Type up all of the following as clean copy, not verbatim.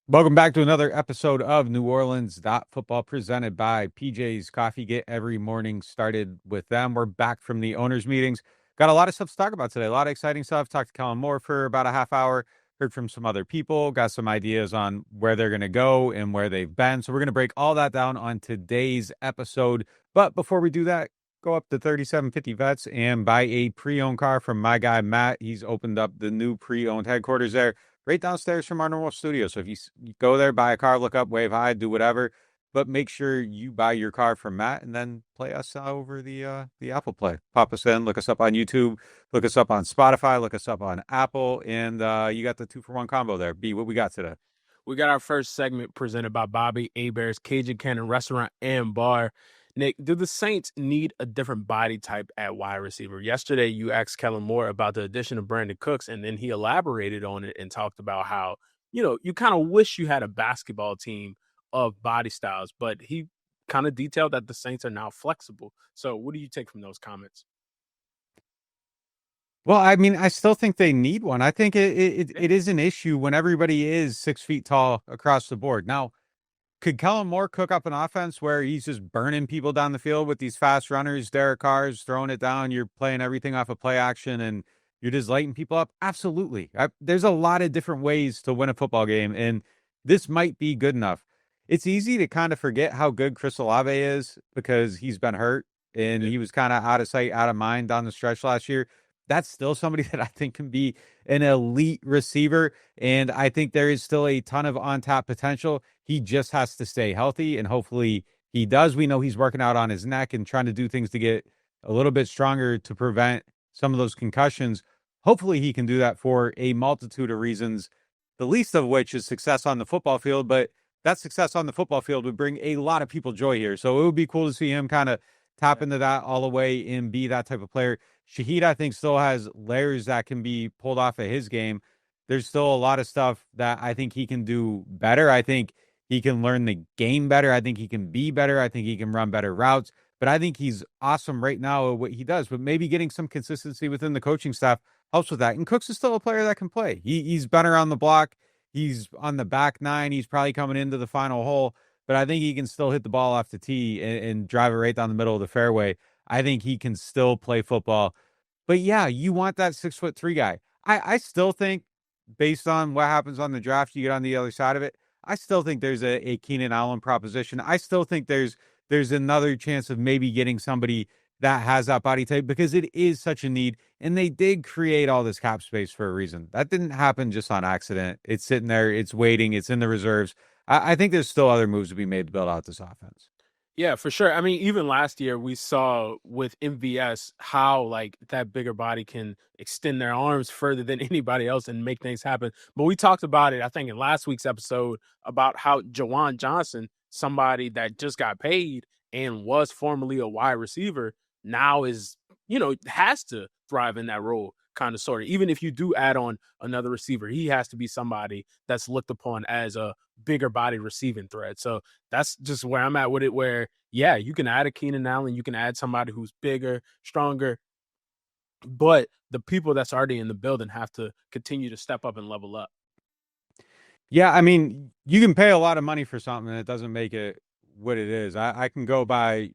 Welcome back to another episode of NewOrleans.Football presented by PJ's Coffee. Get every morning started with them. We're back from the owners' meetings. Got a lot of stuff to talk about today. A lot of exciting stuff. Talked to Kellen Moore for about a half hour. Heard from some other people. Got some ideas on where they're going to go and where they've been. So we're going to break all that down on today's episode. But before we do that, go up to 3750 Vets and buy a pre-owned car from my guy, Matt. He's opened up the new pre-owned headquarters there right downstairs from our normal studio. So if you go there, buy a car, look up, wave hi, do whatever, but make sure you buy your car from Matt and then play us over the Apple Play. Pop us in, look us up on YouTube, look us up on Spotify, look us up on Apple, and you got the 2-for-1 combo there. B, what we got today? We got our first segment presented by Bobby Hebert's Cajun Cannon Restaurant and Bar. Nick, do the Saints need a different body type at wide receiver? Yesterday, you asked Kellen Moore about the addition of Brandon Cooks, and then he elaborated on it and talked about how, you kind of wish you had a basketball team of body styles, but he kind of detailed that the Saints are now flexible. So what do you take from those comments? Well, I mean, I still think they need one. I think it is an issue when everybody is 6 feet tall across the board. Now, could Kellen Moore cook up an offense where he's just burning people down the field with these fast runners, Derek Carr's throwing it down, you're playing everything off of play action, and you're just lighting people up? Absolutely. There's a lot of different ways to win a football game, and this might be good enough. It's easy to kind of forget how good Chris Olave is because he's been hurt, and he was kind of out of sight, out of mind down the stretch last year. That's still somebody that I think can be an elite receiver. And I think there is still a ton of on-tap potential. He just has to stay healthy, and hopefully he does. We know he's working out on his neck and trying to do things to get a little bit stronger to prevent some of those concussions. Hopefully he can do that for a multitude of reasons, the least of which is success on the football field. But that success on the football field would bring a lot of people joy here. So it would be cool to see him kind of tap into that all the way and be that type of player. Shaheed, I think, still has layers that can be pulled off of his game. There's still a lot of stuff that I think he can do better. I think he can learn the game better. I think he can be better. I think he can run better routes. But I think he's awesome right now at what he does. But maybe getting some consistency within the coaching staff helps with that. And Cooks is still a player that can play. He's been around the block. He's on the back nine. He's probably coming into the final hole. But I think he can still hit the ball off the tee and drive it right down the middle of the fairway. I think he can still play football. But yeah, you want that 6'3" guy. I still think, based on what happens on the draft, you get on the other side of it. I still think there's a Keenan Allen proposition. I still think there's another chance of maybe getting somebody that has that body type because it is such a need. And they did create all this cap space for a reason. That didn't happen just on accident. It's sitting there, it's waiting, it's in the reserves. I think there's still other moves to be made to build out this offense. Yeah, for sure. I mean, even last year we saw with MVS how like that bigger body can extend their arms further than anybody else and make things happen. But we talked about it, I think, in last week's episode about how Jawan Johnson, somebody that just got paid and was formerly a wide receiver, now is, has to thrive in that role, kind of sort of. Even if you do add on another receiver, he has to be somebody that's looked upon as a bigger body receiving threat. So that's just where I'm at with it, where, yeah, you can add a Keenan Allen, you can add somebody who's bigger, stronger, but the people that's already in the building have to continue to step up and level up. Yeah, I mean, you can pay a lot of money for something and it doesn't make it what it is. I can go buy,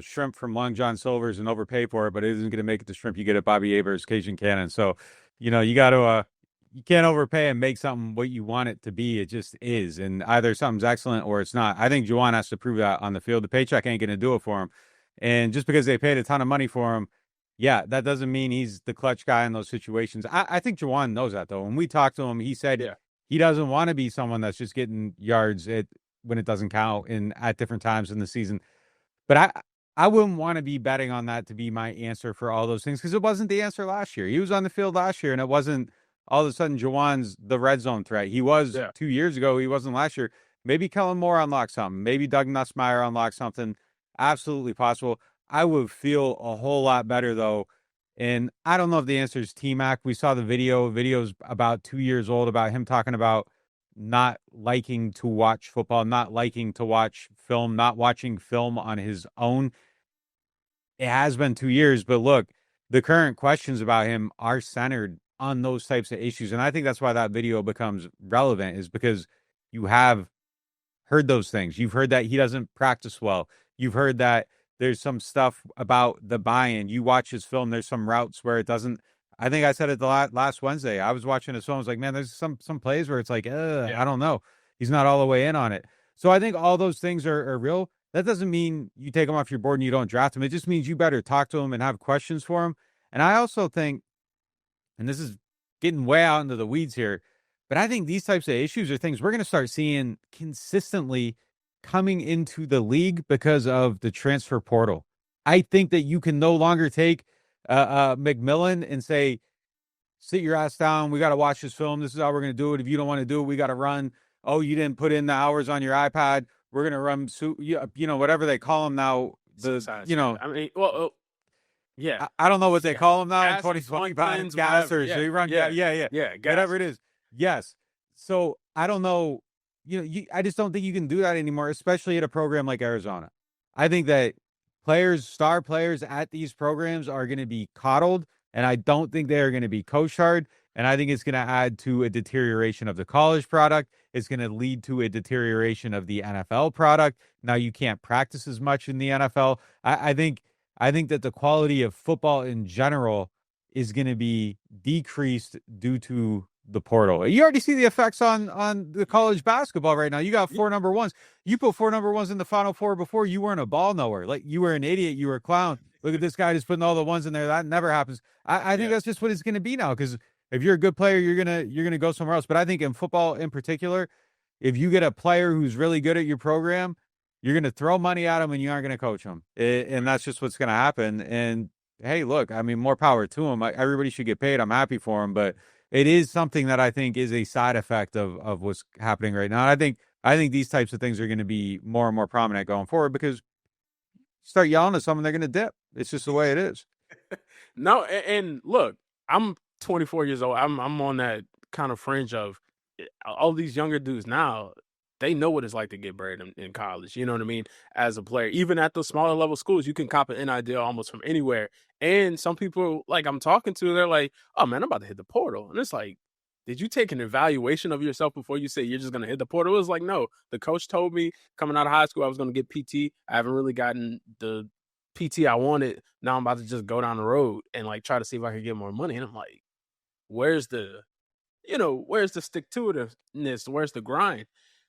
shrimp from Long John Silver's and overpay for it, but it isn't going to make it the shrimp you get at Bobby Hebert's Cajun Cannon. So, you got to, you can't overpay and make something what you want it to be. It just is. And either something's excellent or it's not. I think Juwan has to prove that on the field. The paycheck ain't going to do it for him. And just because they paid a ton of money for him, yeah, that doesn't mean he's the clutch guy in those situations. I think Juwan knows that, though. When we talked to him, he said Yeah. he doesn't want to be someone that's just getting yards when it doesn't count and at different times in the season. But I wouldn't want to be betting on that to be my answer for all those things because it wasn't the answer last year. He was on the field last year, and it wasn't all of a sudden Jawan's the red zone threat. He was Yeah. 2 years ago. He wasn't last year. Maybe Kellen Moore unlocked something. Maybe Doug Nussmeier unlocked something. Absolutely possible. I would feel a whole lot better, though. And I don't know if the answer is T-Mac. We saw the video's about 2 years old about him talking about not liking to watch football, not liking to watch film, not watching film on his own. It has been 2 years, but look, the current questions about him are centered on those types of issues. And I think that's why that video becomes relevant, is because you have heard those things. You've heard that he doesn't practice well. You've heard that there's some stuff about the buy-in. You watch his film, there's some routes where it doesn't. I think I said it the last Wednesday. I was watching his film. I was like, man, there's some plays where it's like, Yeah. I don't know. He's not all the way in on it. So I think all those things are real. That doesn't mean you take him off your board and you don't draft him. It just means you better talk to him and have questions for him. And I also think, and this is getting way out into the weeds here, but I think these types of issues are things we're going to start seeing consistently coming into the league because of the transfer portal. I think that you can no longer take McMillan and say, sit your ass down. We got to watch this film. This is how we're going to do it. If you don't want to do it, we got to run. Oh, you didn't put in the hours on your iPad. We're going to run, whatever they call them now. I mean, well, yeah. I don't know what they call them now in Gas, 2025. Swanklins, Gas or whatever. so you run, Yeah. yeah, gas. whatever it is. Yes. So I don't know. I just don't think you can do that anymore, especially at a program like Arizona. I think that star players at these programs are going to be coddled, and I don't think they are going to be coached hard. And I think it's going to add to a deterioration of the college product. It's going to lead to a deterioration of the NFL product. Now you can't practice as much in the NFL. I think that the quality of football in general is going to be decreased due to the portal. You already see the effects on the college basketball right now. You got 4 number ones. You put 4 number ones in the Final Four before. You weren't a ball knower. Like, you were an idiot. You were a clown. Look at this guy just putting all the ones in there. That never happens. I think that's just what it's going to be now. Because if you're a good player, you're gonna go somewhere else. But I think in football in particular, if you get a player who's really good at your program, you're going to throw money at him and you aren't going to coach him. And that's just what's going to happen. And hey, look, I mean, more power to him. Everybody should get paid. I'm happy for him. But it is something that I think is a side effect of what's happening right now. And I think these types of things are going to be more and more prominent going forward, because you start yelling at someone, they're going to dip. It's just the way it is. No, and look, I'm 24 years old. I'm on that kind of fringe of all these younger dudes now. They know what it's like to get buried in college. You know what I mean? As a player, even at the smaller level schools, you can cop an NIL almost from anywhere. And some people, like I'm talking to, they're like, "Oh man, I'm about to hit the portal," and it's like, did you take an evaluation of yourself before you say you're just going to hit the portal? It was like, no, the coach told me coming out of high school I was going to get PT. I haven't really gotten the PT I wanted. Now I'm about to just go down the road and like try to see if I can get more money. And I'm like, where's the stick to itiveness? Where's the grind?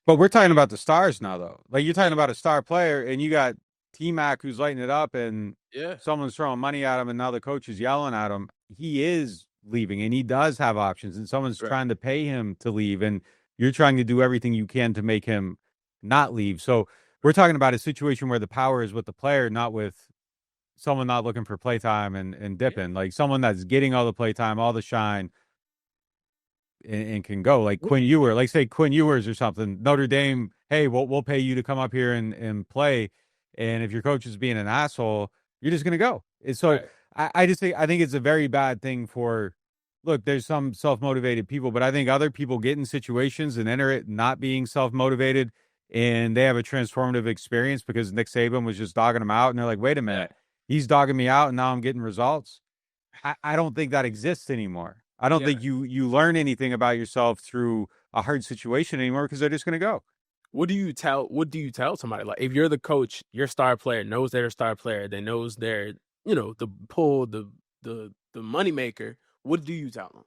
But we're talking about the stars now, though. Like, you're talking about a star player, and you got T-Mac who's lighting it up, and someone's throwing money at him, and now the coach is yelling at him. He is leaving, and he does have options, and someone's trying to pay him to leave, and you're trying to do everything you can to make him not leave. So we're talking about a situation where the power is with the player, not with someone not looking for playtime and dipping. Like, someone that's getting all the playtime, all the shine, and can go, like Quinn Ewers, like say Quinn Ewers or something. Notre Dame, hey, we'll pay you to come up here and play. And if your coach is being an asshole, you're just gonna go. And so I just think it's a very bad thing for. Look, there's some self-motivated people, but I think other people get in situations and enter it not being self-motivated, and they have a transformative experience because Nick Saban was just dogging them out, and they're like, wait a minute, he's dogging me out, and now I'm getting results. I don't think that exists anymore. I don't think you learn anything about yourself through a hard situation anymore, because they're just going to go. What do you tell somebody? Like, if you're the coach, your star player knows they're a star player, they knows they're, the pull, the money maker. What do you tell them?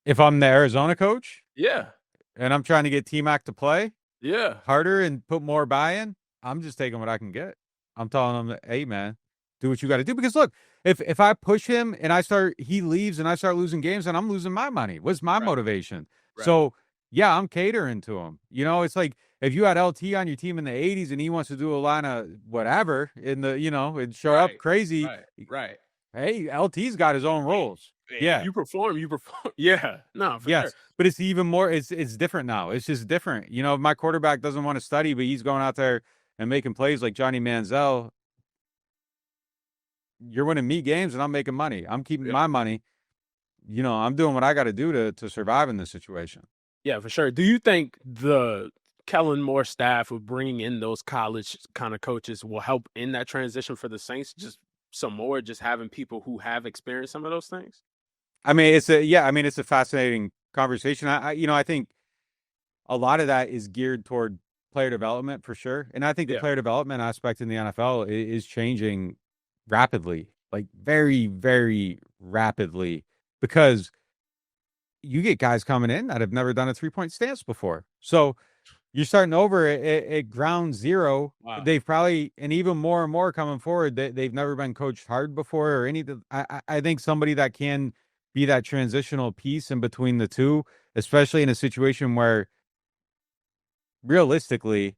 If I'm the Arizona coach, Yeah, and I'm trying to get T-Mac to play harder and put more buy-in, I'm just taking what I can get. I'm telling them, hey man, do what you got to do. Because look, if I push him and he leaves and I start losing games, then I'm losing my money. What's my motivation? Right. So yeah, I'm catering to him. It's like if you had LT on your team in the 80s and he wants to do a line of whatever in the, and show up crazy. Right. Hey, LT's got his own roles. Yeah. You perform. Yeah. No, for sure. But it's even more, it's different now. It's just different. If my quarterback doesn't want to study, but he's going out there and making plays like Johnny Manziel, you're winning me games and I'm making money. I'm keeping my money. I'm doing what I got to do to survive in this situation. Yeah, for sure. Do you think the Kellen Moore staff of bringing in those college kind of coaches will help in that transition for the Saints? Just some more, just having people who have experienced some of those things? I mean, it's a fascinating conversation. I think a lot of that is geared toward player development for sure. And I think the Yeah. player development aspect in the NFL is changing rapidly, like very, very rapidly, because you get guys coming in that have never done a 3-point stance before. So you're starting over at ground zero. Wow. They've probably, and even more and more coming forward, they've never been coached hard before or anything. I think somebody that can be that transitional piece in between the two, especially in a situation where realistically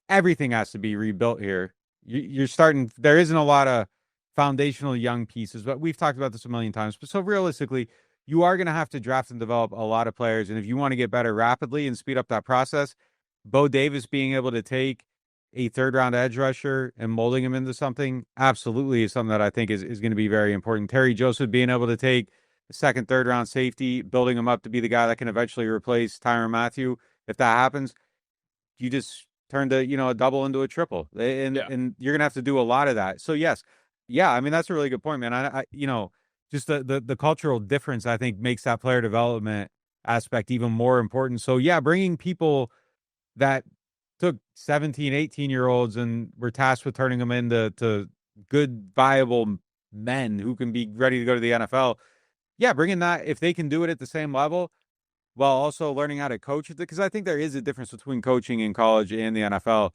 everything has to be rebuilt here. You're starting, there isn't a lot of foundational young pieces, but we've talked about this a million times. But so realistically, you are going to have to draft and develop a lot of players. And if you want to get better rapidly and speed up that process, Bo Davis being able to take a third round edge rusher and molding him into something absolutely is something that I think is going to be very important. Terry Joseph being able to take a second, third round safety, building him up to be the guy that can eventually replace Tyrann Mathieu. If that happens, you just turned a double into a triple, and Yeah. and you're gonna have to do a lot of that. So yes, yeah, I mean that's a really good point, man. I just the cultural difference I think makes that player development aspect even more important. So yeah, bringing people that took 17, 18-year-olds and were tasked with turning them into good, viable men who can be ready to go to the NFL. Yeah, bringing that if they can do it at the same level while also learning how to coach it, because I think there is a difference between coaching in college and the NFL.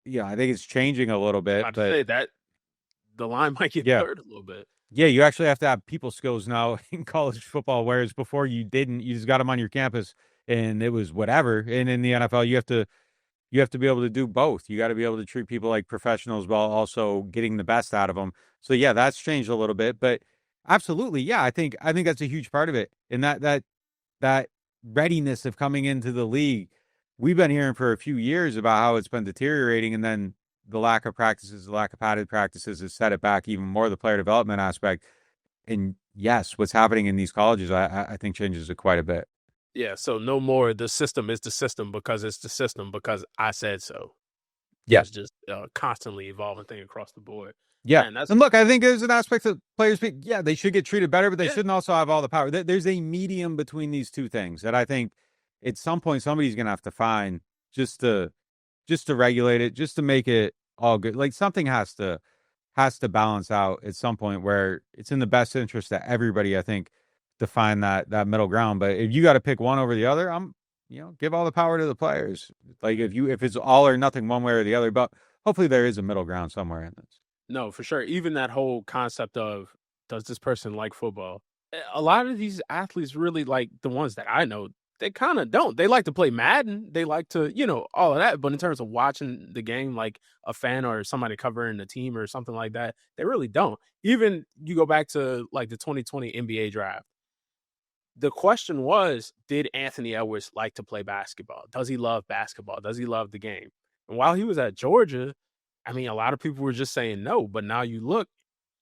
Yeah, I think it's changing a little bit, About to but say that the line might get yeah. blurred a little bit. Yeah, you actually have to have people skills now in college football, whereas before you didn't. You just got them on your campus and it was whatever. And in the NFL, you have to be able to do both. You got to be able to treat people like professionals while also getting the best out of them. So yeah, that's changed a little bit, but absolutely, yeah, I think that's a huge part of it. And that readiness of coming into the league. We've been hearing for a few years about how it's been deteriorating, and then the lack of practices, the lack of padded practices has set it back even more, the player development aspect. And yes, what's happening in these colleges, I think changes it quite a bit. Yeah. So no more the system is the system because it's the system because I said so. Yeah. It's just a constantly evolving thing across the board. Yeah. Man, that's And look, I think there's an aspect of players, yeah, they should get treated better, but they yeah. shouldn't also have all the power. There's a medium between these two things that I think at some point somebody's going to have to find just to just to regulate it, just to make it all good. Like something has to balance out at some point where it's in the best interest of everybody, I think, to find that middle ground. But if you got to pick one over the other, give all the power to the players. Like if it's all or nothing one way or the other, but hopefully there is a middle ground somewhere in this. No, for sure. Even that whole concept of does this person like football? A lot of these athletes really like the ones that I know, they kind of don't. They like to play Madden. They like to, all of that. But in terms of watching the game, like a fan or somebody covering the team or something like that, they really don't. Even you go back to like the 2020 NBA draft. The question was, did Anthony Edwards like to play basketball? Does he love basketball? Does he love the game? And while he was at Georgia, I mean, a lot of people were just saying no, but now you look,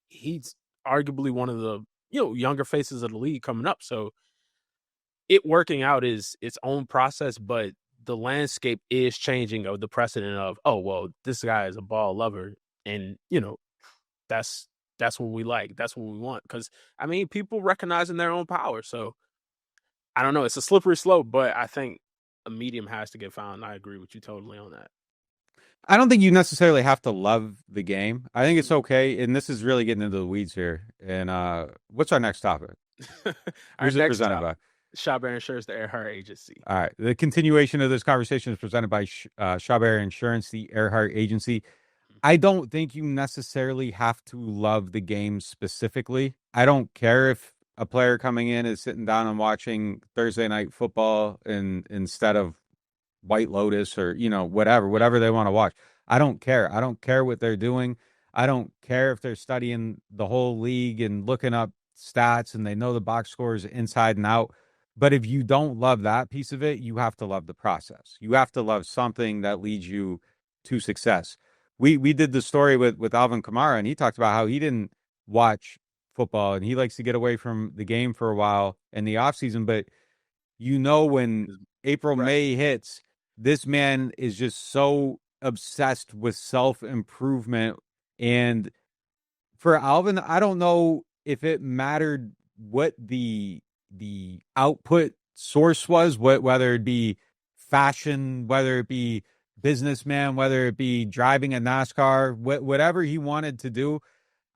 he's arguably one of the younger faces of the league coming up. So it working out is its own process, but the landscape is changing of the precedent of, oh well, this guy is a ball lover, and that's that's what we like, that's what we want. Because I mean, people recognizing their own power. So I don't know, it's a slippery slope, but I think a medium has to get found. I agree with you totally on that. I don't think you necessarily have to love the game. I think it's okay, and this is really getting into the weeds here. And what's our next topic? Our Who's it next presented top, by? Shop Insurance, the Earhart Agency. All right. The continuation of this conversation is presented by Chabert Insurance, the Earhart Agency. I don't think you necessarily have to love the game specifically. I don't care if a player coming in is sitting down and watching Thursday night football instead of White Lotus or, whatever they want to watch. I don't care. I don't care what they're doing. I don't care if they're studying the whole league and looking up stats and they know the box scores inside and out. But if you don't love that piece of it, you have to love the process. You have to love something that leads you to success. We did the story with Alvin Kamara, and he talked about how he didn't watch football and he likes to get away from the game for a while in the off season. But when April, Right. May hits, this man is just so obsessed with self improvement and for Alvin, I don't know if it mattered what the output source was, whether it be fashion, whether it be businessman, whether it be driving a NASCAR, whatever he wanted to do.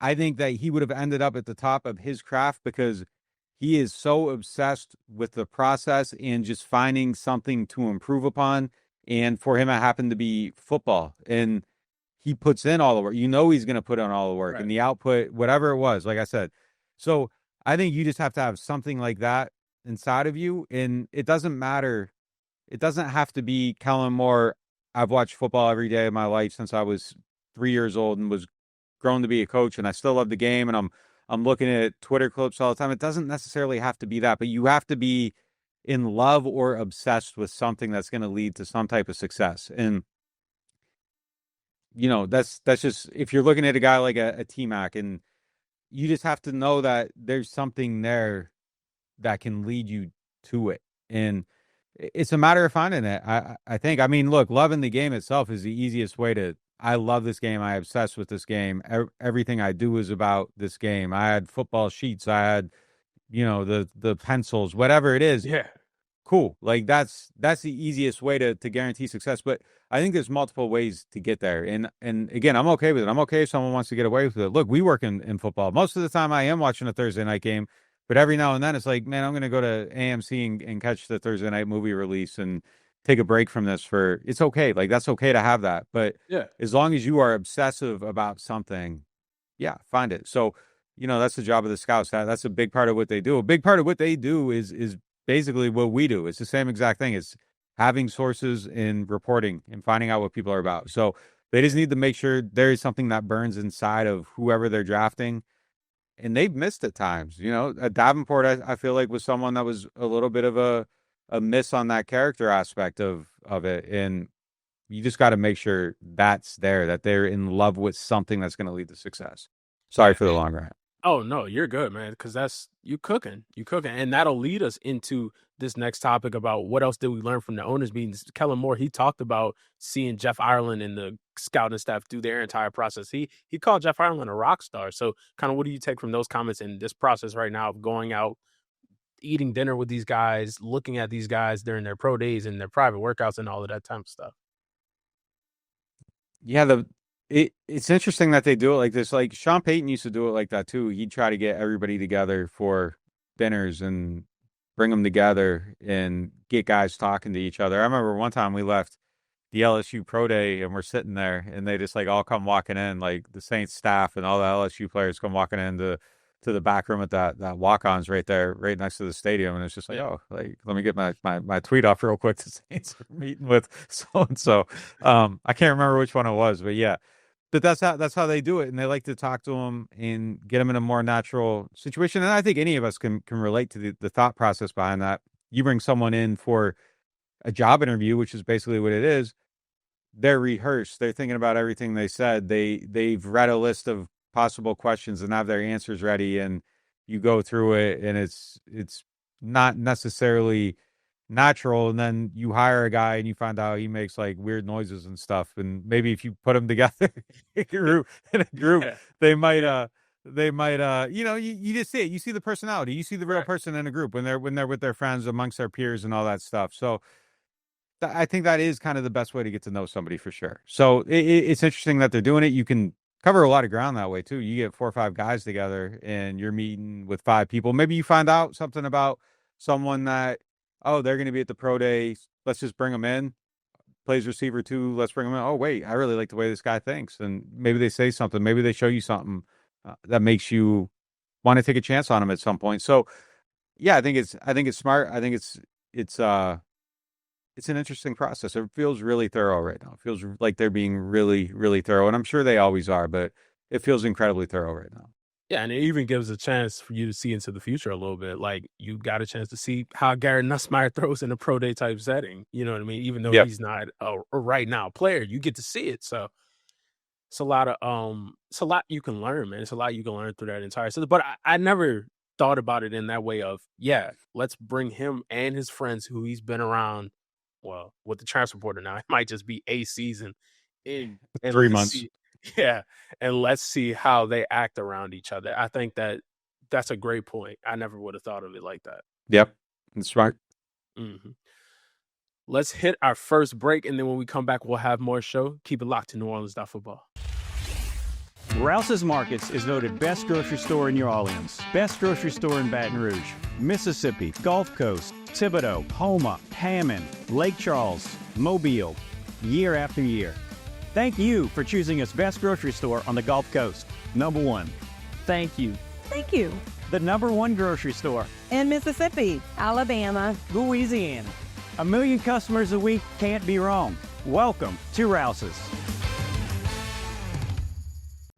I think that he would have ended up at the top of his craft because he is so obsessed with the process and just finding something to improve upon. And for him, it happened to be football. And he puts in all the work. You know, he's going to put in all the work and Right. the output, whatever it was, like I said. So I think you just have to have something like that inside of you. And it doesn't matter. It doesn't have to be Kellen Moore. I've watched football every day of my life since I was 3 years old and was grown to be a coach, and I still love the game. And I'm looking at Twitter clips all the time. It doesn't necessarily have to be that, but you have to be in love or obsessed with something that's going to lead to some type of success. And that's just if you're looking at a guy like a T-Mac, and you just have to know that there's something there that can lead you to it. And it's a matter of finding it. I think. I mean, look, loving the game itself is the easiest way to. I love this game. I obsessed with this game. Everything I do is about this game. I had football sheets. I had, the pencils, whatever it is. Yeah. Cool. Like that's the easiest way to guarantee success. But I think there's multiple ways to get there. And again, I'm okay with it. I'm okay if someone wants to get away with it. Look, we work in football. Most of the time I am watching a Thursday night game, but every now and then it's like, man, I'm gonna go to AMC and catch the Thursday night movie release and take a break from this it's okay. Like that's okay to have that. But Yeah. as long as you are obsessive about something, yeah, find it. So, that's the job of the scouts. That's a big part of what they do. A big part of what they do is basically what we do. It's the same exact thing. It's having sources and reporting and finding out what people are about. So they just need to make sure there is something that burns inside of whoever they're drafting. And they've missed at times. Davenport, I feel like was someone that was a little bit of a miss on that character aspect of it. And you just got to make sure that's there, that they're in love with something that's going to lead to success. Sorry Yeah. for the long rant. Oh no, you're good, man. Because that's you cooking, and that'll lead us into this next topic about what else did we learn from the owners meetings. Kellen Moore, he talked about seeing Jeff Ireland and the scouting staff through their entire process. He called Jeff Ireland a rock star. So, kind of, what do you take from those comments in this process right now of going out, eating dinner with these guys, looking at these guys during their pro days and their private workouts and all of that type of stuff? Yeah, it's interesting that they do it like this. Like Sean Payton used to do it like that too. He'd try to get everybody together for dinners and bring them together and get guys talking to each other. I remember one time we left the LSU pro day and we're sitting there and they just like all come walking in, like the Saints staff and all the LSU players come walking to the back room at that walk-ons right there, right next to the stadium. And it's just like, Yeah. oh, like let me get my tweet off real quick. The Saints are meeting with so and so. I can't remember which one it was, but yeah. But that's how they do it, and they like to talk to them and get them in a more natural situation. And I think any of us can relate to the thought process behind that. You bring someone in for a job interview, which is basically what it is. They're rehearsed. They're thinking about everything they said. They've read a list of possible questions and have their answers ready. And you go through it, and it's not necessarily natural. And then you hire a guy, and you find out he makes like weird noises and stuff. And maybe if you put them together in a group, Yeah. they might you just see it. You see the personality. You see the real Right. person in a group when they're with their friends amongst their peers and all that stuff. So I think that is kind of the best way to get to know somebody for sure. So it's interesting that they're doing it. You can cover a lot of ground that way too. You get 4 or 5 guys together and you're meeting with 5 people. Maybe you find out something about someone that, oh, they're going to be at the pro day. Let's just bring them in. Plays receiver too. Let's bring them in. Oh, wait, I really like the way this guy thinks. And maybe they say something. Maybe they show you something that makes you want to take a chance on them at some point. So yeah, I think it's smart. I think it's an interesting process. It feels really thorough right now. It feels like they're being really, really thorough. And I'm sure they always are, but it feels incredibly thorough right now. Yeah, and it even gives a chance for you to see into the future a little bit. Like you got a chance to see how Garrett Nussmeier throws in a pro day type setting. You know what I mean? Even though Yep. he's not a right now player, you get to see it. So it's a lot you can learn, man. It's a lot you can learn through that entire season. But I never thought about it in that way of, yeah, let's bring him and his friends who he's been around. Well, with the transfer portal now, it might just be a season in and 3 let's months. see. Yeah, and let's see how they act around each other. I think that's a great point. I never would have thought of it like that. Yep. That's smart. Hmm. Let's hit our first break, and then when we come back, we'll have more show. Keep it locked to NewOrleans.Football. Rouse's Markets is voted best grocery store in New Orleans, best grocery store in Baton Rouge, Mississippi, Gulf Coast, Thibodaux, Houma, Hammond, Lake Charles, Mobile, year after year. Thank you for choosing us best grocery store on the Gulf Coast. Number one. Thank you. Thank you. The number one grocery store In Mississippi, Alabama, Louisiana. 1 million customers a week can't be wrong. Welcome to Rouse's.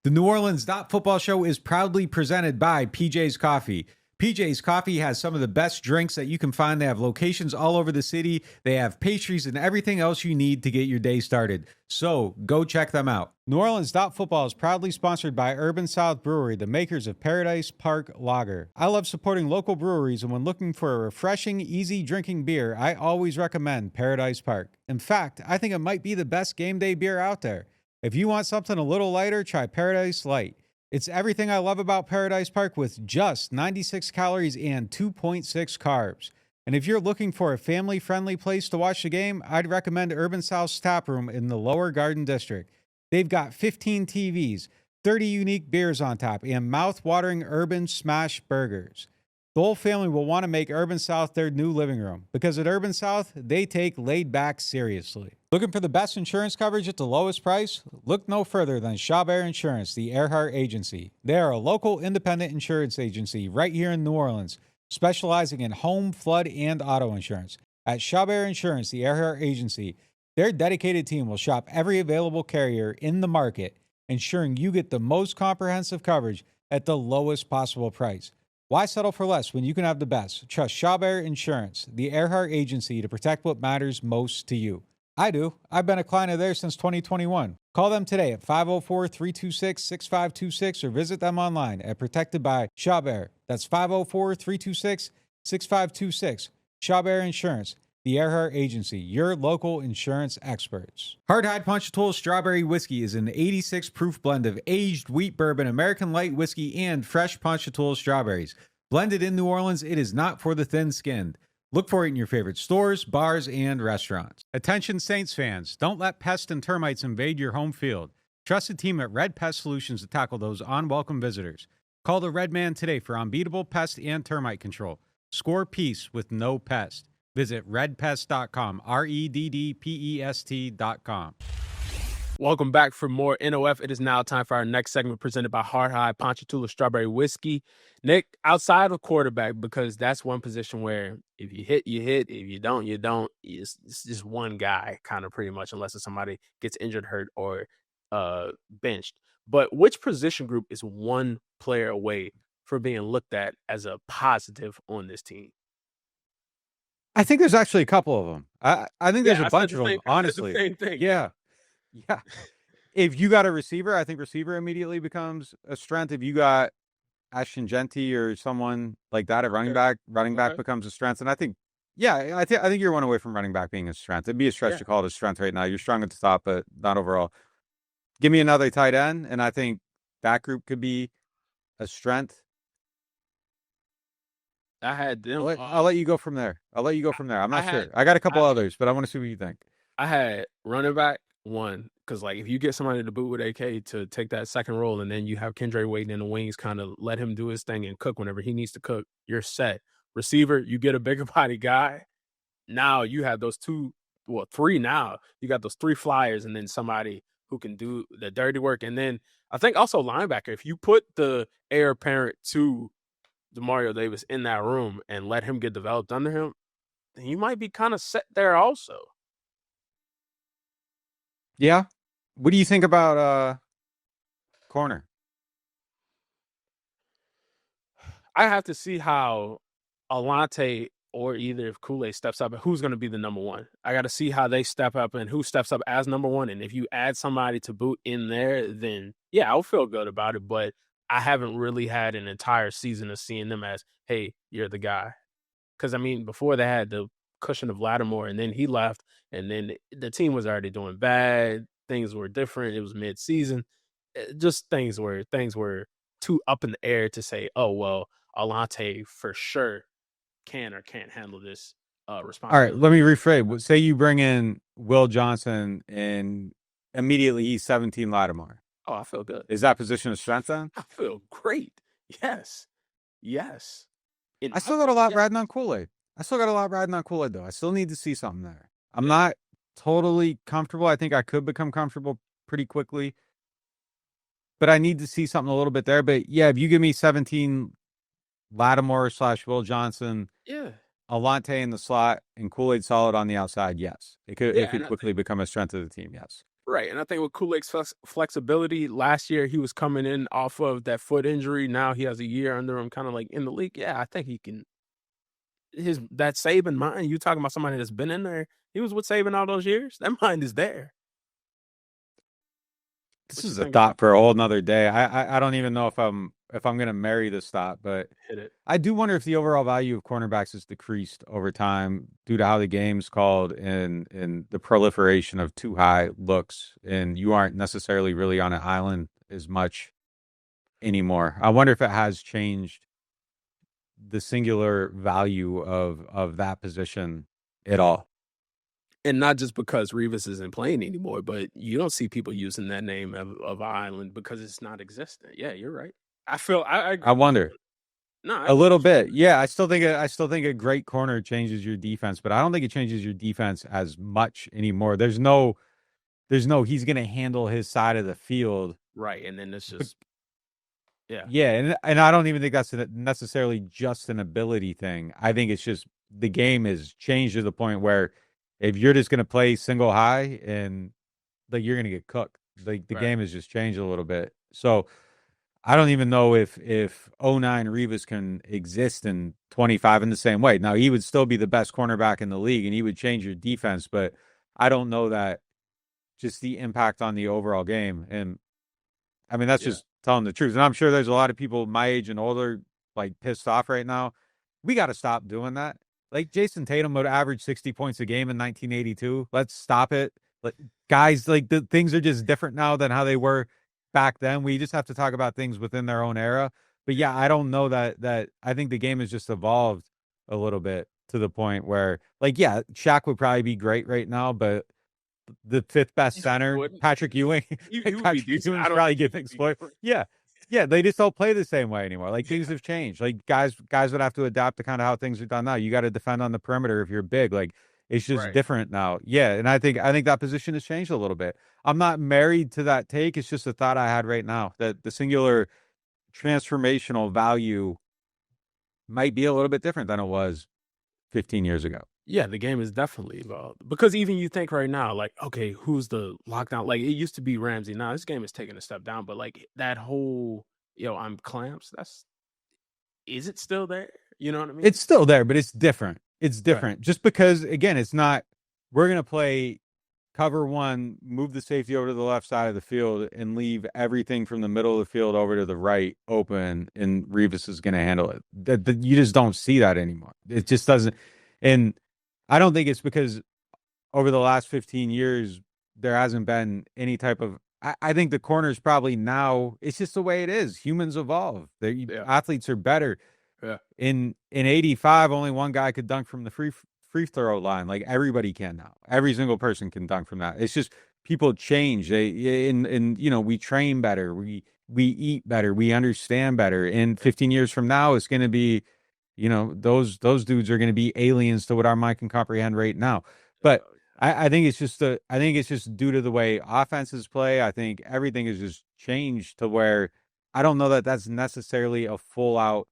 The NewOrleans.Football show is proudly presented by PJ's Coffee. PJ's Coffee has some of the best drinks that you can find. They have locations all over the city. They have pastries and everything else you need to get your day started. So go check them out. NewOrleans.Football is proudly sponsored by Urban South Brewery, the makers of Paradise Park Lager. I love supporting local breweries, and when looking for a refreshing, easy drinking beer, I always recommend Paradise Park. In fact, I think it might be the best game day beer out there. If you want something a little lighter, try Paradise Light. It's everything I love about Paradise Park with just 96 calories and 2.6 carbs. And if you're looking for a family-friendly place to watch the game, I'd recommend Urban South's Tap Room in the Lower Garden District. They've got 15 TVs, 30 unique beers on tap, and mouth-watering urban smash burgers. The whole family will want to make Urban South their new living room because at Urban South, they take laid back seriously. Looking for the best insurance coverage at the lowest price? Look no further than Chabert Insurance, the Earhart Agency. They are a local independent insurance agency right here in New Orleans, specializing in home, flood, and auto insurance. At Chabert Insurance, the Earhart Agency, their dedicated team will shop every available carrier in the market, ensuring you get the most comprehensive coverage at the lowest possible price. Why settle for less when you can have the best? Trust Chabert Insurance, the Earhart Agency, to protect what matters most to you. I do. I've been a client of theirs since 2021. Call them today at 504-326-6526 or visit them online at Protected by Chabert. That's 504-326-6526. Chabert Insurance, the Earhart Agency, your local insurance experts. Hardhide Ponchatoula Strawberry Whiskey is an 86 proof blend of aged wheat bourbon, American light whiskey, and fresh Ponchatoula strawberries. Blended in New Orleans, it is not for the thin-skinned. Look for it in your favorite stores, bars, and restaurants. Attention Saints fans, don't let pests and termites invade your home field. Trust the team at Red Pest Solutions to tackle those unwelcome visitors. Call the Red Man today for unbeatable pest and termite control. Score peace with no pest. Visit redpest.com, REDDPEST.com. Welcome back for more NOF. It is now time for our next segment presented by Hardhide Ponchatoula Strawberry Whiskey. Nick, outside of quarterback, because that's one position where if you hit, you hit. If you don't, you don't. It's just one guy, kind of pretty much, unless somebody gets injured, hurt, or benched. But which position group is one player away from being looked at as a positive on this team? I think there's actually a couple of them. I think there's a bunch of them, honestly. Same thing. Yeah. If you got a receiver, I think receiver immediately becomes a strength. If you got Ashton Genty or someone like that at running back becomes a strength. And I think, I think you're one away from running back being a strength. It'd be a stretch to call it a strength right now. You're strong at the top, but not overall. Give me another tight end, and I think that group could be a strength. I had them. I'll let you go from there. I'm not sure. I got a couple others, but I want to see what you think. I had running back one, because like if you get somebody to boot with AK to take that second role, and then you have Kendra waiting in the wings, kind of let him do his thing and cook whenever he needs to cook, you're set. Receiver, you get a bigger body guy. Now you have those three now. You got those three flyers, and then somebody who can do the dirty work. And then I think also linebacker, if you put the heir apparent to Demario Davis in that room and let him get developed under him, then you might be kind of set there also. Yeah. What do you think about corner? I have to see how Alante or either if Kool-Aid steps up, who's going to be the number one. I got to see how they step up and who steps up as number one. And if you add somebody to boot in there, then yeah, I'll feel good about it. But I haven't really had an entire season of seeing them as, hey, you're the guy. Because, I mean, before they had the cushion of Lattimore, and then he left, and then the team was already doing bad. Things were different. It was mid-season. just things were too up in the air to say, oh well, Alante for sure can or can't handle this All right, responsibility. let me rephrase. Say you bring in Will Johnson and immediately he's 17 Lattimore. Oh, I feel good. Is that position of strength then? I feel great. Yes. In I still got a lot yes. riding on Kool-Aid. Though. I still need to see something there. I'm not totally comfortable. I think I could become comfortable pretty quickly. But I need to see something a little bit there. But yeah, if you give me 17 Lattimore / Will Johnson, Yeah. Alante in the slot, and Kool-Aid solid on the outside, yes. It could quickly become a strength of the team, yes. Right, and I think with Kool-Aid's flexibility, last year he was coming in off of that foot injury. Now he has a year under him, kind of like in the league. Yeah, I think he can. That Saban mind, you talking about somebody that's been in there. He was with Saban all those years. That mind is there. This is a thought for a whole nother day. I don't even know if I'm gonna marry this thought, but Hit it. I do wonder if the overall value of cornerbacks has decreased over time due to how the game's called and the proliferation of too high looks, and you aren't necessarily really on an island as much anymore. I wonder if it has changed the singular value of that position at all. And not just because Revis isn't playing anymore, but you don't see people using that name of Island because it's not existent. Yeah, you're right. I wonder. No, A little bit. Yeah, I still think a great corner changes your defense, but I don't think it changes your defense as much anymore. There's no he's going to handle his side of the field. Right, and then it's just Yeah, and I don't even think that's necessarily just an ability thing. I think it's just the game has changed to the point where if you're just going to play single high and like you're going to get cooked. Like the game has just changed a little bit. So I don't even know if 09 Revis can exist in 25 in the same way. Now he would still be the best cornerback in the league and he would change your defense, but I don't know that just the impact on the overall game. And I mean, that's just telling the truth. And I'm sure there's a lot of people my age and older, like pissed off right now. We got to stop doing that. Like Jason Tatum would average 60 points a game in 1982. Let's stop it. Like, guys, like the things are just different now than how they were back then. We just have to talk about things within their own era. But yeah, I don't know that I think the game has just evolved a little bit to the point where, like, yeah, Shaq would probably be great right now, but the fifth best center, Patrick Ewing. Patrick Ewing's probably getting exploited. Yeah. Yeah, they just don't play the same way anymore. Like things have changed. Like guys would have to adapt to kind of how things are done now. You got to defend on the perimeter if you're big. Like it's just different now. Yeah, and I think that position has changed a little bit. I'm not married to that take. It's just a thought I had right now that the singular transformational value might be a little bit different than it was 15 years ago. Yeah, the game is definitely evolved. Because even you think right now, like, okay, who's the lockdown? Like, it used to be Ramsey. Now this game is taking a step down. But like that whole, I'm clamps. Is it still there? You know what I mean? It's still there, but it's different. It's different. Right. Just because, again, it's not. We're gonna play cover one, move the safety over to the left side of the field, and leave everything from the middle of the field over to the right open, and Revis is gonna handle it. That you just don't see that anymore. It just doesn't. And I don't think it's because over the last 15 years, there hasn't been any type of, I think the corners probably now, it's just the way it is. Humans evolve. Athletes are better. Yeah. In 85, only one guy could dunk from the free throw line. Like everybody can now. Every single person can dunk from that. It's just people change. We train better. We eat better. We understand better. And 15 years from now, it's going to be, those dudes are going to be aliens to what our mind can comprehend right now. But I think it's just due to the way offenses play. I think everything has just changed to where I don't know that that's necessarily a full out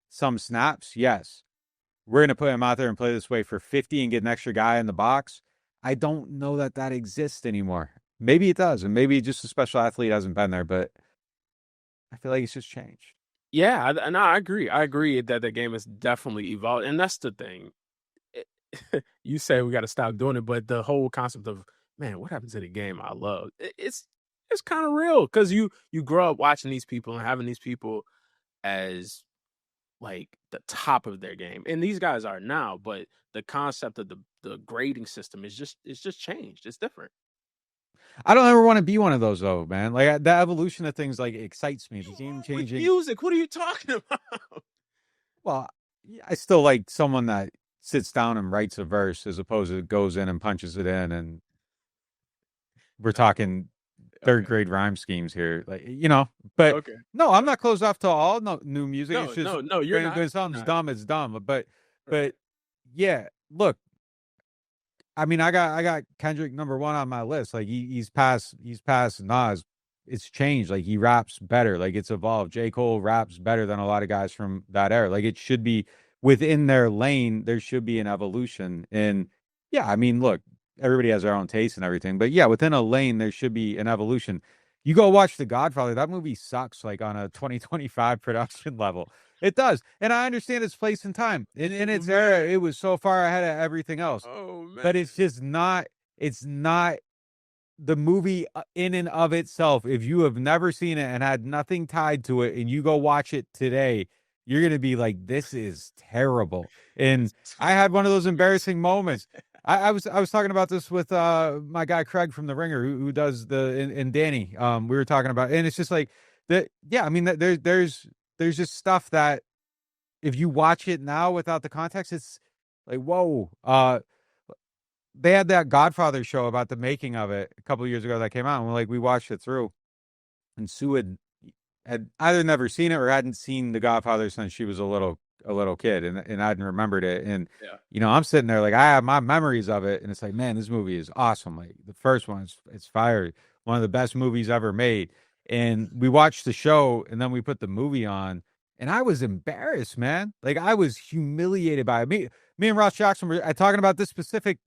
some snaps. Yes, we're going to put him out there and play this way for 50 and get an extra guy in the box. I don't know that exists anymore. Maybe it does, and maybe just a special athlete hasn't been there, but I feel like it's just changed. Yeah, no, I agree. I agree that the game has definitely evolved, and that's the thing. You say we got to stop doing it, but the whole concept of, man, what happens to the game I love? It's kind of real because you grow up watching these people and having these people as like the top of their game, and these guys are now. But the concept of the grading system is just changed. It's different. I don't ever want to be one of those though, man. Like the evolution of things like excites me. The game changing music. What are you talking about? Well, I still like someone that sits down and writes a verse as opposed to goes in and punches it in. And we're talking third grade rhyme schemes here, like But no, I'm not closed off to all new music. No, it's just no, you're not. When it sounds dumb, it's dumb. But yeah, look. I mean, I got Kendrick #1 on my list. Like he's past Nas. It's changed. Like he raps better. Like it's evolved. J. Cole raps better than a lot of guys from that era. Like it should be within their lane. There should be an evolution. And yeah, I mean, look, everybody has their own taste and everything. But yeah, within a lane, there should be an evolution. You go watch The Godfather. That movie sucks. Like on a 2025 production level, it does. And I understand its place in time. In its era, it was so far ahead of everything else. Oh man! But it's just not. It's not the movie in and of itself. If you have never seen it and had nothing tied to it, and you go watch it today, you're gonna be like, "This is terrible." And I had one of those embarrassing moments. I was talking about this with my guy Craig from The Ringer, who does and Danny. We were talking about, and it's just like that. Yeah, I mean, there's just stuff that if you watch it now without the context, it's like, whoa. They had that Godfather show about the making of it a couple of years ago that came out, and we watched it through. And Sue had either never seen it or hadn't seen The Godfather since she was a little kid, and I hadn't remembered it. And I'm sitting there like I have my memories of it, and it's like, man, this movie is awesome. Like the first one, it's fire, one of the best movies ever made. And we watched the show, and then we put the movie on, and I was embarrassed, man. Like I was humiliated by it. Me and Ross Jackson were talking about this specific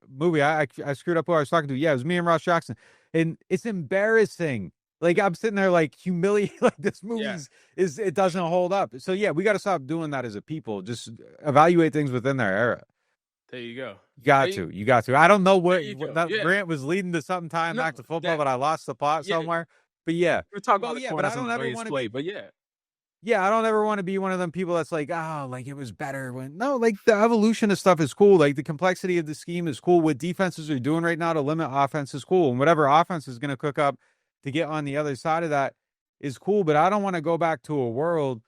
movie. I screwed up who I was talking to. Yeah, it was me and Ross Jackson, and it's embarrassing. Like I'm sitting there like humiliated. Like this movie it doesn't hold up. So yeah, we got to stop doing that as a people. Just evaluate things within their era. There you go. You got to. I don't know what that rant was leading to something tying back to football, but I lost the plot somewhere. But yeah, we're talking about but I don't ever want to play. But yeah. Yeah, I don't ever want to be one of them people that's like, oh, like it was better when like the evolution of stuff is cool. Like the complexity of the scheme is cool. What defenses are doing right now to limit offense is cool. And whatever offense is going to cook up to get on the other side of that is cool. But I don't want to go back to a world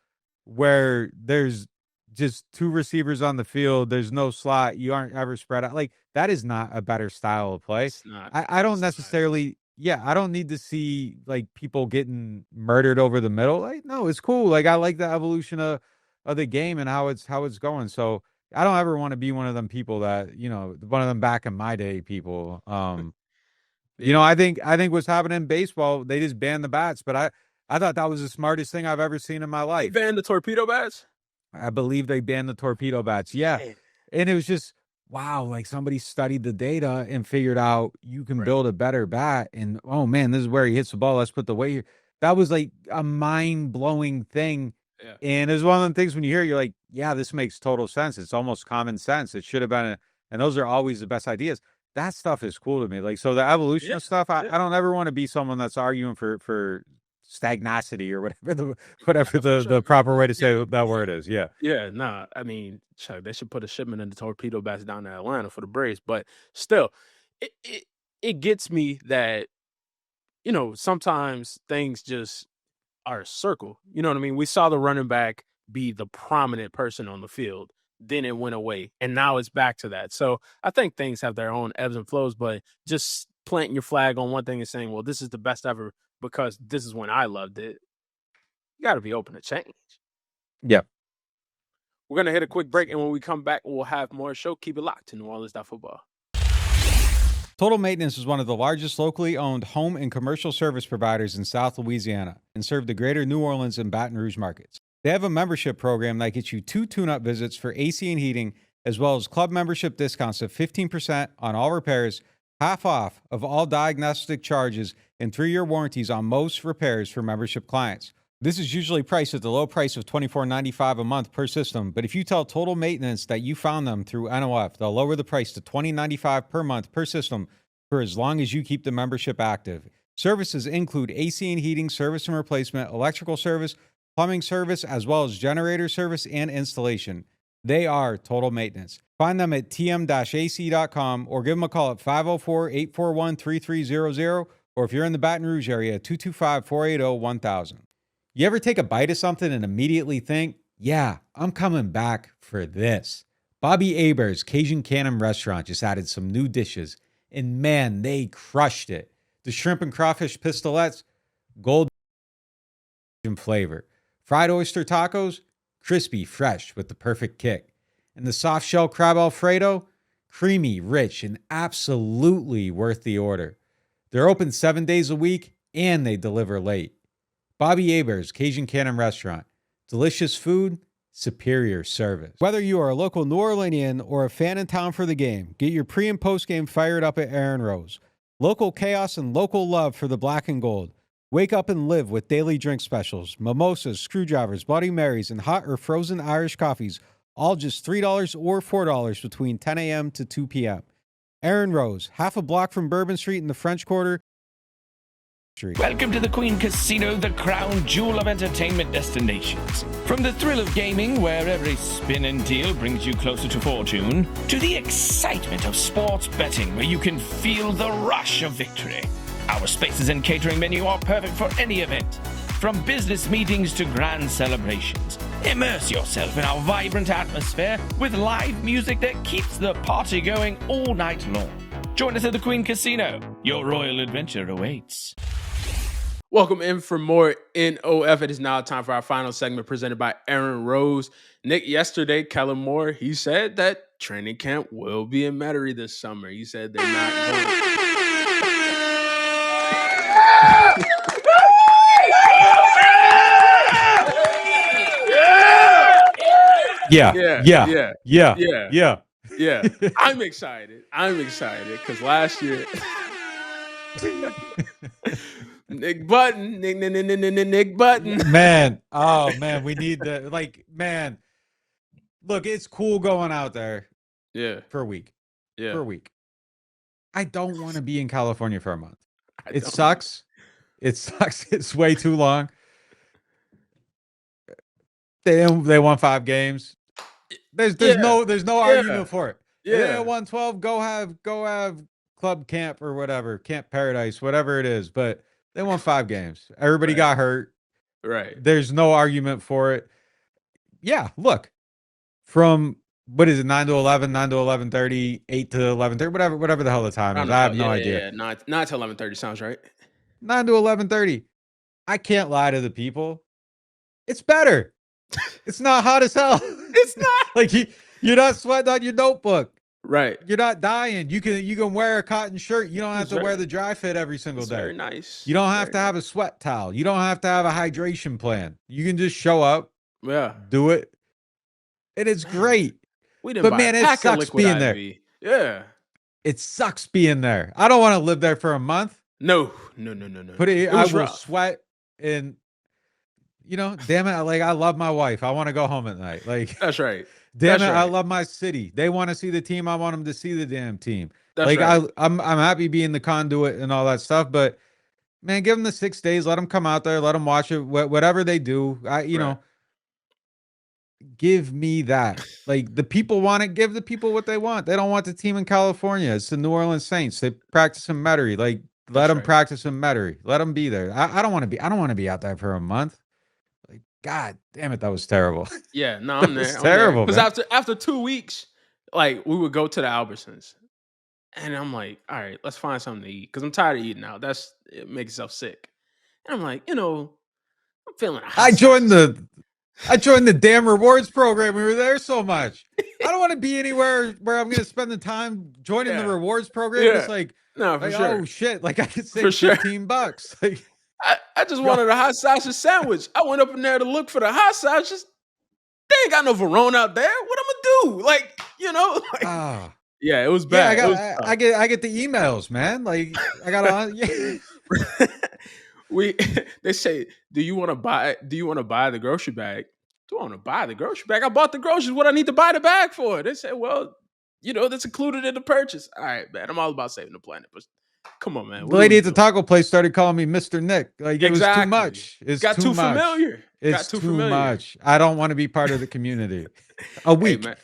where there's just two receivers on the field. There's no slot. You aren't ever spread out. Like that is not a better style of play. It's not. I don't necessarily. Yeah, I don't need to see like people getting murdered over the middle. Like, no, it's cool. Like I like the evolution of the game and how it's going. So I don't ever want to be one of them people that, one of them back in my day people. I think what's happening in baseball, they just banned the bats, but I thought that was the smartest thing I've ever seen in my life. They banned the torpedo bats? I believe they banned the torpedo bats. Yeah. Man. And it was just wow, like somebody studied the data and figured out you can build a better bat. And oh man, this is where he hits the ball. Let's put the weight here. That was like a mind-blowing thing. Yeah. And it's one of the things when you hear it, you're like, yeah, this makes total sense. It's almost common sense. It should have been and those are always the best ideas. That stuff is cool to me. Like, so the evolution of stuff, I don't ever want to be someone that's arguing for stagnacity or whatever the proper way to say that word is. Yeah. Yeah. Nah, I mean, Chuck, they should put a shipment of the torpedo bats down to Atlanta for the Braves. But still, it gets me that, sometimes things just are a circle. You know what I mean? We saw the running back be the prominent person on the field. Then it went away. And now it's back to that. So I think things have their own ebbs and flows, but just planting your flag on one thing and saying, well, this is the best ever because this is when I loved it. You got to be open to change. Yeah. We're going to hit a quick break. And when we come back, we'll have more show. Keep it locked to NewOrleans.Football. Total Maintenance is one of the largest locally owned home and commercial service providers in South Louisiana and serve the greater New Orleans and Baton Rouge markets. They have a membership program that gets you 2 tune-up visits for AC and heating, as well as club membership discounts of 15% on all repairs, half off of all diagnostic charges, and 3-year warranties on most repairs for membership clients. This is usually priced at the low price of $24.95 a month per system, but if you tell Total Maintenance that you found them through NOF, they'll lower the price to $20.95 per month per system for as long as you keep the membership active. Services include AC and heating, service and replacement, electrical service, plumbing service, as well as generator service and installation. They are Total Maintenance. Find them at tm-ac.com or give them a call at 504-841-3300, or if you're in the Baton Rouge area, 225-480-1000. You ever take a bite of something and immediately think, yeah, I'm coming back for this? Bobby Hebert's Cajun Cannon Restaurant just added some new dishes, and man, they crushed it. The shrimp and crawfish pistolettes, gold flavor. Fried oyster tacos, crispy, fresh with the perfect kick. And the soft shell crab Alfredo, creamy, rich, and absolutely worth the order. They're open 7 days a week, and they deliver late. Bobby Hebert's Cajun Cannon Restaurant. Delicious food, superior service. Whether you are a local New Orleanian or a fan in town for the game, get your pre- and post-game fired up at Aaron Rose. Local chaos and local love for the black and gold. Wake up and live with daily drink specials, mimosas, screwdrivers, Bloody Marys, and hot or frozen Irish coffees, all just $3 or $4 between 10 a.m. to 2 p.m. Aaron Rose, half a block from Bourbon Street in the French Quarter. Welcome to the Queen Casino, the crown jewel of entertainment destinations. From the thrill of gaming, where every spin and deal brings you closer to fortune, to the excitement of sports betting, where you can feel the rush of victory. Our spaces and catering menu are perfect for any event. From business meetings to grand celebrations, immerse yourself in our vibrant atmosphere with live music that keeps the party going all night long. Join us at the Queen Casino. Your royal adventure awaits. Welcome in for more NOF. It is now time for our final segment presented by Aaron Rose. Nick, yesterday, Kellen Moore, he said that training camp will be in Metairie this summer. He said they're not going. Yeah. I'm excited because last year, Nick Button. Man, oh man, we need the man. Look, it's cool going out there. Yeah, for a week. Yeah, for a week. I don't want to be in California for a month. It sucks. It's way too long. They won 5 games. There's no argument for it. Yeah, they won 12. Go have club camp or whatever, Camp Paradise, whatever it is. But they won 5 games. Everybody got hurt. Right. There's no argument for it. Yeah, look, from what is it, 9 to 11, 9 to 11:30, 8 to 11:30, whatever the hell the time is. I have no idea. Yeah, 9 to 11:30 sounds right. 9 to 11:30. I can't lie to the people. It's better. It's not hot as hell. It's not like you're not sweating on your notebook. Right. You're not dying. You can wear a cotton shirt. You don't have to wear the dry fit every single day. Very nice. You don't have to have a sweat towel. You don't have to have a hydration plan. You can just show up. Yeah. Do it. And it's great. We didn't it sucks being there. Yeah. It sucks being there. I don't want to live there for a month. No. I will sweat and damn it. Like, I love my wife. I want to go home at night. Like, that's right. Damn it. I love my city. They want to see the team. I want them to see the damn team. That's right. I'm happy being the conduit and all that stuff, but man, give them the 6 days. Let them come out there. Let them watch it. Whatever they do, give me that. Like, the people want it. Give the people what they want. They don't want the team in California. It's the New Orleans Saints. They practice in Metairie. Like, let them practice in Metairie. Let them be there. I don't want to be out there for a month. Like, God damn it, that was terrible. Yeah, no, I'm there. It's terrible. Because after 2 weeks, like, we would go to the Albertsons, and I'm like, all right, let's find something to eat because I'm tired of eating out. It makes yourself sick. And I'm like, I'm feeling. I joined the damn rewards program. We were there so much. I don't want to be anywhere where I'm going to spend the time joining the rewards program. Yeah. It's like, for sure. Oh shit! Like, I could save $15. Like, I just wanted a hot sausage sandwich. I went up in there to look for the hot sausages. They ain't got no Verona out there. What I'm gonna do? Like, yeah, it was bad. Yeah, I get the emails, man. Like, I got They say, do you want to buy the grocery bag? Do I want to buy the grocery bag? I bought the groceries. What I need to buy the bag for? They say, well, that's included in the purchase. All right, man. I'm all about saving the planet, but come on, man. The lady at the taco place started calling me Mr. Nick. Like, it was too much. It's Got too much. familiar. It's too much. I don't want to be part of the community. A week. Hey, man.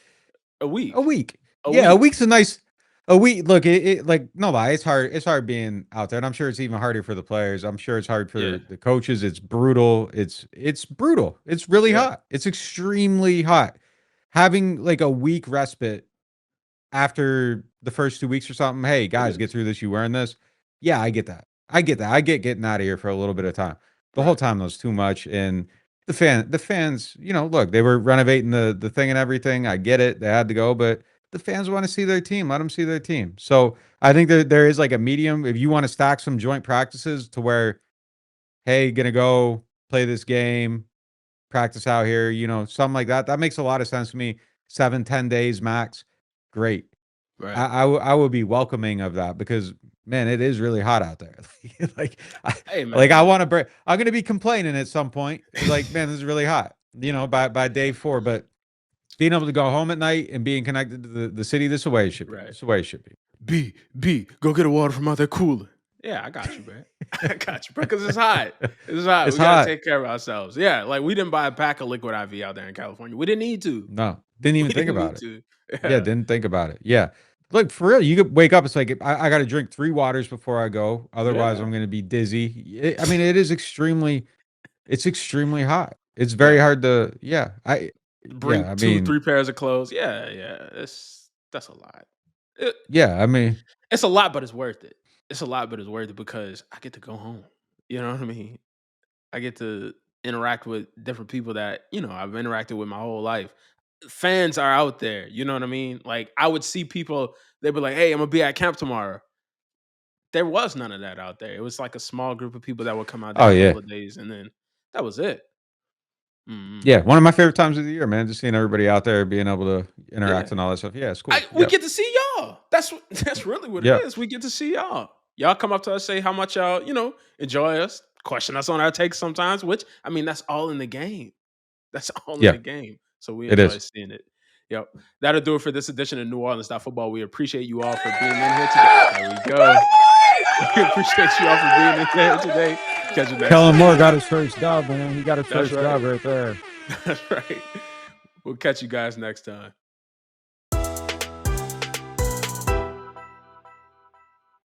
A week. A week. A week's a nice. A week. Look, it like no lie. It's hard. It's hard being out there, and I'm sure it's even harder for the players. I'm sure it's hard for the coaches. It's brutal. It's brutal. It's really hot. It's extremely hot. Having like a week respite after the first 2 weeks or something. Hey guys, get through this. You wearing this? Yeah, I get that. I get getting out of here for a little bit of time. The whole time was too much, and the fans, look, they were renovating the thing and everything. I get it. They had to go, but the fans want to see their team. Let them see their team. So I think there is like a medium. If you want to stack some joint practices to where, hey, gonna go play this game, practice out here, something like that. That makes a lot of sense to me. 7-10 days max. Great. Right. I would be welcoming of that because man, it is really hot out there. Hey, man. Like I want to break. I'm going to be complaining at some point. Like, man, this is really hot. By day 4, but being able to go home at night and being connected to the city, this is the way it should be. This is the way it should be. B, go get a water from out there cooler. Yeah, I got you, man. I got you, bro, because it's hot. It's hot. We got to take care of ourselves. Yeah, like we didn't buy a pack of liquid IV out there in California. We didn't need to. No, didn't even think about it. Yeah, didn't think about it. Yeah. Look, for real, you could wake up. It's like I got to drink 3 waters before I go. Otherwise, I'm going to be dizzy. It is extremely hot. It's very hard to. Yeah, bring 2-3 pairs of clothes. Yeah, that's a lot. It's a lot, but it's worth it. It's a lot, but it's worth it because I get to go home. You know what I mean? I get to interact with different people that I've interacted with my whole life. Fans are out there, you know what I mean? Like I would see people, they'd be like, hey, I'm gonna be at camp tomorrow. There was none of that out there. It was like a small group of people that would come out there a couple of days, and then that was it. Mm-hmm. Yeah, one of my favorite times of the year, man. Just seeing everybody out there, being able to interact and all that stuff. Yeah, it's cool. We get to see y'all. That's really what it is. We get to see y'all. Y'all come up to us, say how much y'all, enjoy us, question us on our takes sometimes, which, that's all in the game. That's all in the game. So we enjoy seeing it. Yep. That'll do it for this edition of NewOrleans.Football. We appreciate you all for being in here today. There we go. We appreciate you all for being in here today. Catch you next Kellen Moore got his first dub, man. He got his first dub right there. That's right. We'll catch you guys next time.